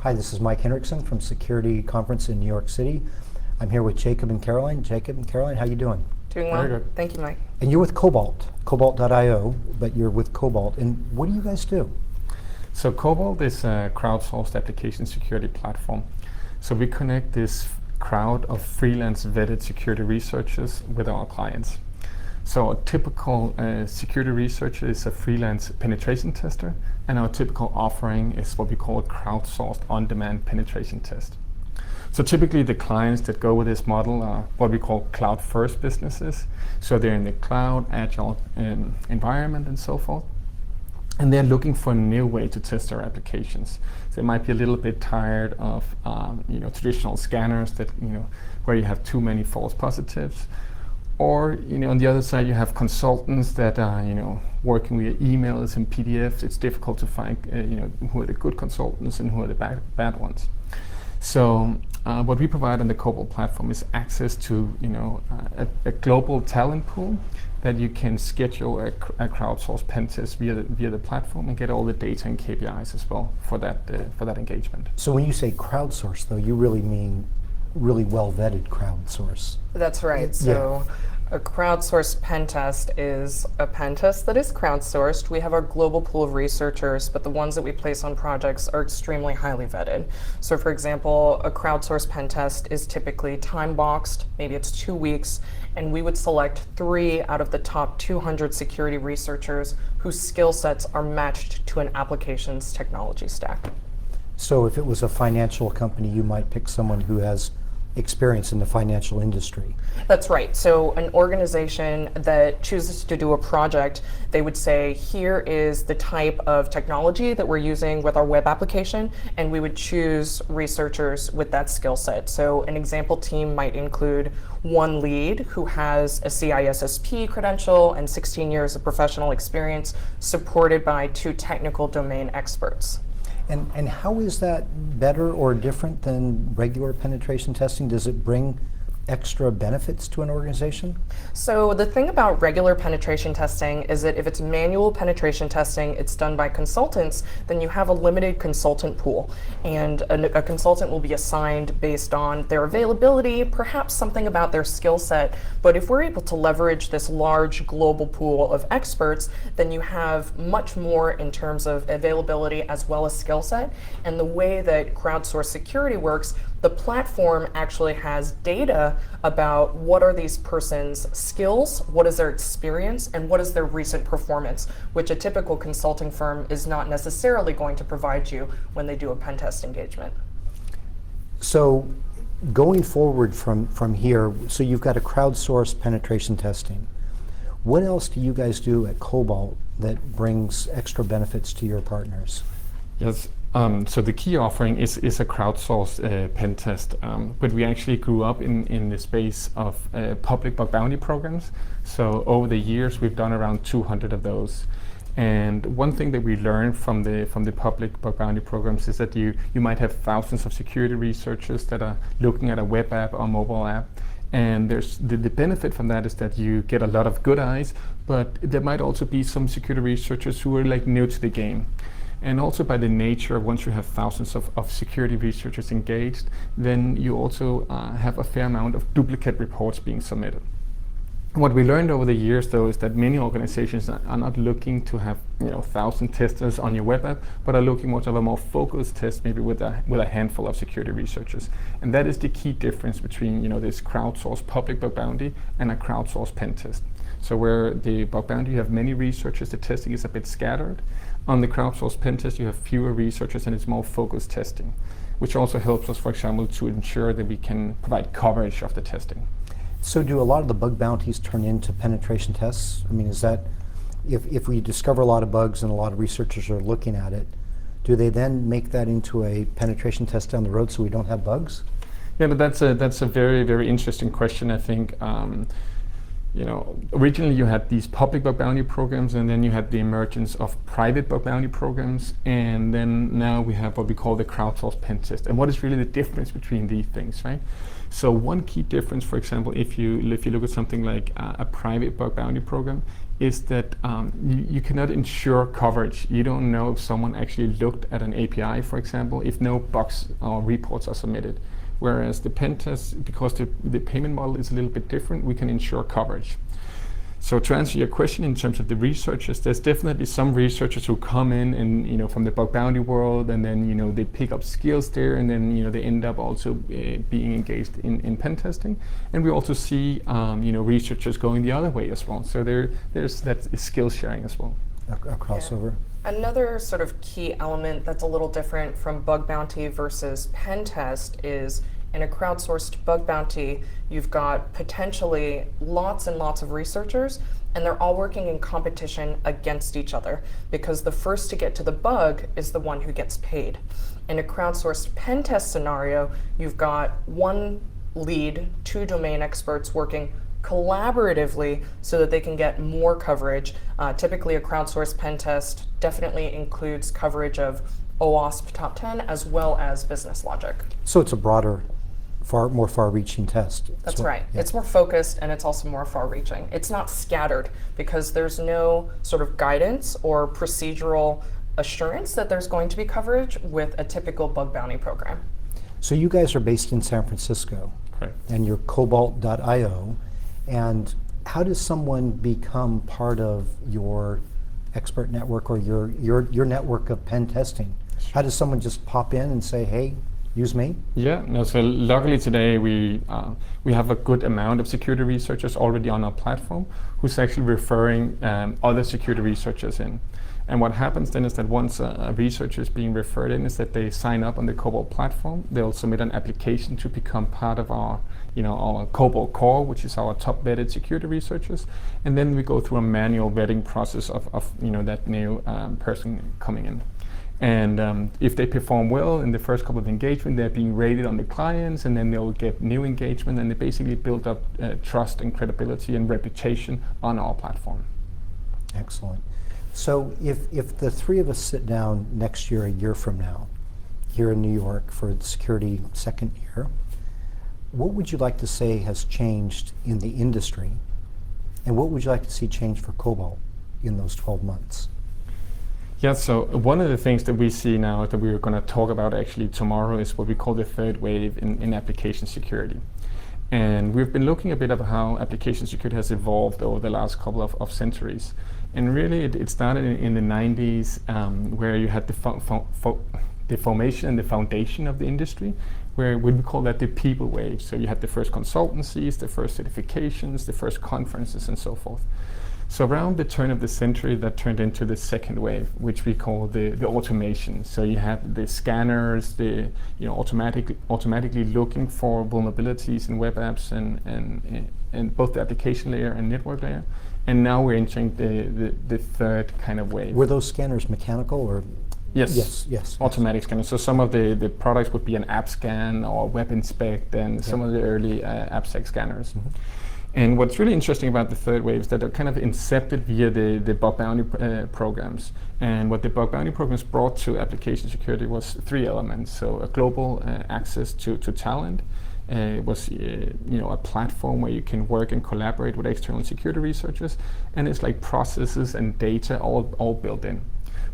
Hi, this is Mike Hendrickson from Security Conference in New York City. I'm here with Jacob and Caroline. Jacob and Caroline, how you doing? Doing well. Very good. Thank you, Mike. And you're with Cobalt, Cobalt.io, but you're with Cobalt. And what do you guys do? So Cobalt is a crowdsourced application security platform. So we connect this crowd of freelance vetted security researchers with our clients. So a typical security researcher is a freelance penetration tester, and our typical offering is what we call a crowdsourced on-demand penetration test. So typically the clients that go with this model are what we call cloud-first businesses. So they're in the cloud, agile environment and so forth. And they're looking for a new way to test their applications. So they might be a little bit tired of traditional scanners that where you have too many false positives. Or on the other side, you have consultants that are working with emails and PDFs. It's difficult to find who are the good consultants and who are the bad ones. So what we provide on the Cobalt platform is access to a global talent pool that you can schedule a crowdsourced pen test via the platform and get all the data and KPIs as well for that engagement. So when you say crowdsourced, though, you really mean really well-vetted crowdsource. That's right. So a crowdsourced pen test is a pen test that is crowdsourced. We have our global pool of researchers, but the ones that we place on projects are extremely highly vetted. So for example, a crowdsourced pen test is typically time-boxed, maybe it's 2 weeks, and we would select 3 out of the top 200 security researchers whose skill sets are matched to an application's technology stack. So if it was a financial company, you might pick someone who has experience in the financial industry. That's right. So an organization that chooses to do a project, they would say, here is the type of technology that we're using with our web application, and we would choose researchers with that skill set. So an example team might include one lead who has a CISSP credential and 16 years of professional experience, supported by 2 technical domain experts. And how is that better or different than regular penetration testing? Does it bring extra benefits to an organization? So the thing about regular penetration testing is that if it's manual penetration testing, it's done by consultants, then you have a limited consultant pool. And a consultant will be assigned based on their availability, perhaps something about their skill set. But if we're able to leverage this large global pool of experts, then you have much more in terms of availability as well as skill set. And the way that crowdsourced security works, the platform actually has data about what are these person's skills, what is their experience, and what is their recent performance, which a typical consulting firm is not necessarily going to provide you when they do a pen test engagement. So going forward from here, so you've got a crowdsourced penetration testing. What else do you guys do at Cobalt that brings extra benefits to your partners? Yes. So the key offering is a crowdsourced pen test, but we actually grew up in the space of public bug bounty programs. So over the years, we've done around 200 of those. And one thing that we learned from the public bug bounty programs is that you might have thousands of security researchers that are looking at a web app or mobile app. And there's the benefit from that is that you get a lot of good eyes, but there might also be some security researchers who are new to the game. And also by the nature of once you have thousands of security researchers engaged, then you also have a fair amount of duplicate reports being submitted. What we learned over the years, though, is that many organizations are not looking to have 1,000 testers on your web app, but are looking more to have a more focused test, maybe with a handful of security researchers. And that is the key difference between this crowdsourced public bug bounty and a crowdsourced pen test. So where the bug bounty, you have many researchers, the testing is a bit scattered. On the crowdsourced pen test, you have fewer researchers and it's more focused testing, which also helps us, for example, to ensure that we can provide coverage of the testing. So do a lot of the bug bounties turn into penetration tests? I mean, is that, if we discover a lot of bugs and a lot of researchers are looking at it, do they then make that into a penetration test down the road so we don't have bugs? Yeah, but that's a very, very interesting question, I think. Originally you had these public bug bounty programs, and then you had the emergence of private bug bounty programs, and then now we have what we call the crowdsourced pen test. And what is really the difference between these things, right? So one key difference, for example, if you look at something like a private bug bounty program, is that you cannot ensure coverage. You don't know if someone actually looked at an API, for example, if no bugs or reports are submitted. Whereas the pen test, because the payment model is a little bit different, we can ensure coverage. So to answer your question in terms of the researchers, there's definitely some researchers who come in and from the bug bounty world, and then they pick up skills there, and then they end up also being engaged in pen testing. And we also see researchers going the other way as well. So there's that skill sharing as well. A crossover. Yeah. Another sort of key element that's a little different from bug bounty versus pen test is in a crowdsourced bug bounty, you've got potentially lots and lots of researchers, and they're all working in competition against each other because the first to get to the bug is the one who gets paid. In a crowdsourced pen test scenario, you've got one lead, two domain experts working collaboratively so that they can get more coverage. Typically, a crowdsourced pen test definitely includes coverage of OWASP top 10 as well as business logic. So it's a broader, more far-reaching test. That's right. Yeah. It's more focused and it's also more far-reaching. It's not scattered because there's no sort of guidance or procedural assurance that there's going to be coverage with a typical bug bounty program. So you guys are based in San Francisco. Correct. And you're Cobalt.io. And how does someone become part of your expert network or your network of pen testing? How does someone just pop in and say, hey, use me? Yeah, no, so luckily today we have a good amount of security researchers already on our platform who's actually referring other security researchers in. And what happens then is that once a researcher is being referred in, is that they sign up on the Cobalt platform. They'll submit an application to become part of our Cobalt core, which is our top vetted security researchers. And then we go through a manual vetting process of that new person coming in. And if they perform well in the first couple of engagement, they're being rated on the clients, and then they'll get new engagement, and they basically build up trust and credibility and reputation on our platform. Excellent. So if the three of us sit down next year, a year from now, here in New York for the security second year, what would you like to say has changed in the industry, and what would you like to see change for Cobalt in those 12 months? Yeah, so one of the things that we see now that we're going to talk about actually tomorrow is what we call the third wave in application security. And we've been looking a bit at how application security has evolved over the last couple of centuries. And really it started in the 90s where you had the formation and the foundation of the industry, where we call that the people wave. So you had the first consultancies, the first certifications, the first conferences, and so forth. So around the turn of the century, that turned into the second wave, which we call the automation. So you have the scanners, the automatically looking for vulnerabilities in web apps and both the application layer and network layer. And now we're entering the third kind of wave. Were those scanners mechanical or? Yes. Automatic scanners. So some of the products would be an app scan or web inspect, and some of the early AppSec scanners. Mm-hmm. And what's really interesting about the third wave is that they're kind of incepted via the bug bounty programs. And what the bug bounty programs brought to application security was three elements. So a global access to talent. It was a platform where you can work and collaborate with external security researchers. And it's like processes and data all built in.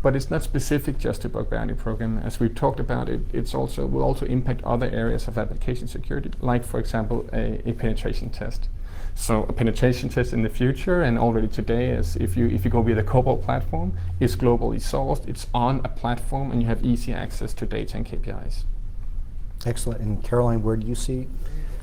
But it's not specific just to bug bounty program. As we've talked about, will also impact other areas of application security, like, for example, a penetration test. So a penetration test in the future and already today is if you go via the Cobalt platform, is globally sourced, it's on a platform, and you have easy access to data and KPIs. Excellent. And Caroline, where do you see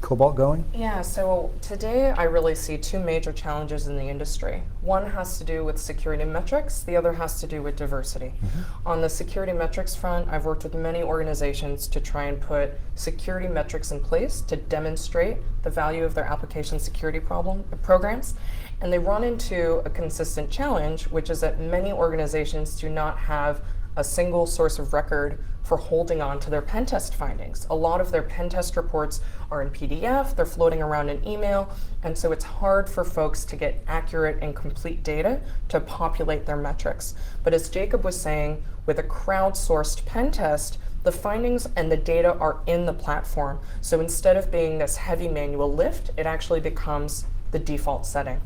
Cobalt going? Yeah, so today I really see two major challenges in the industry. One has to do with security metrics, the other has to do with diversity. Mm-hmm. On the security metrics front, I've worked with many organizations to try and put security metrics in place to demonstrate the value of their application security programs. And they run into a consistent challenge, which is that many organizations do not have a single source of record for holding on to their pen test findings. A lot of their pen test reports are in PDF, they're floating around in email, and so it's hard for folks to get accurate and complete data to populate their metrics. But as Jacob was saying, with a crowdsourced pen test, the findings and the data are in the platform. So instead of being this heavy manual lift, it actually becomes the default setting.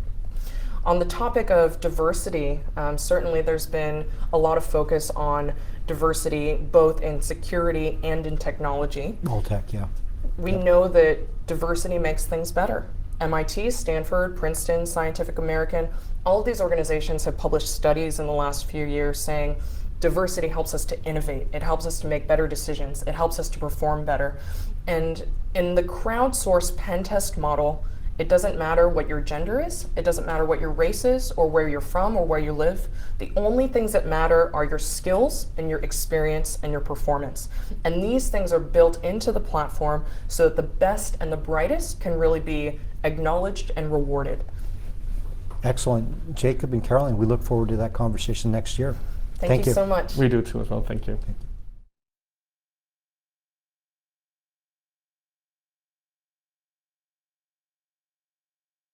On the topic of diversity, certainly there's been a lot of focus on diversity both in security and in technology. All tech, yeah. We know that diversity makes things better. MIT, Stanford, Princeton, Scientific American, all of these organizations have published studies in the last few years saying diversity helps us to innovate. It helps us to make better decisions. It helps us to perform better. And in the crowdsourced pen test model, it doesn't matter what your gender is, it doesn't matter what your race is, or where you're from, or where you live. The only things that matter are your skills and your experience and your performance. And these things are built into the platform so that the best and the brightest can really be acknowledged and rewarded. Excellent. Jacob and Caroline, we look forward to that conversation next year. Thank you so much. We do too as well. Thank you. Thank you.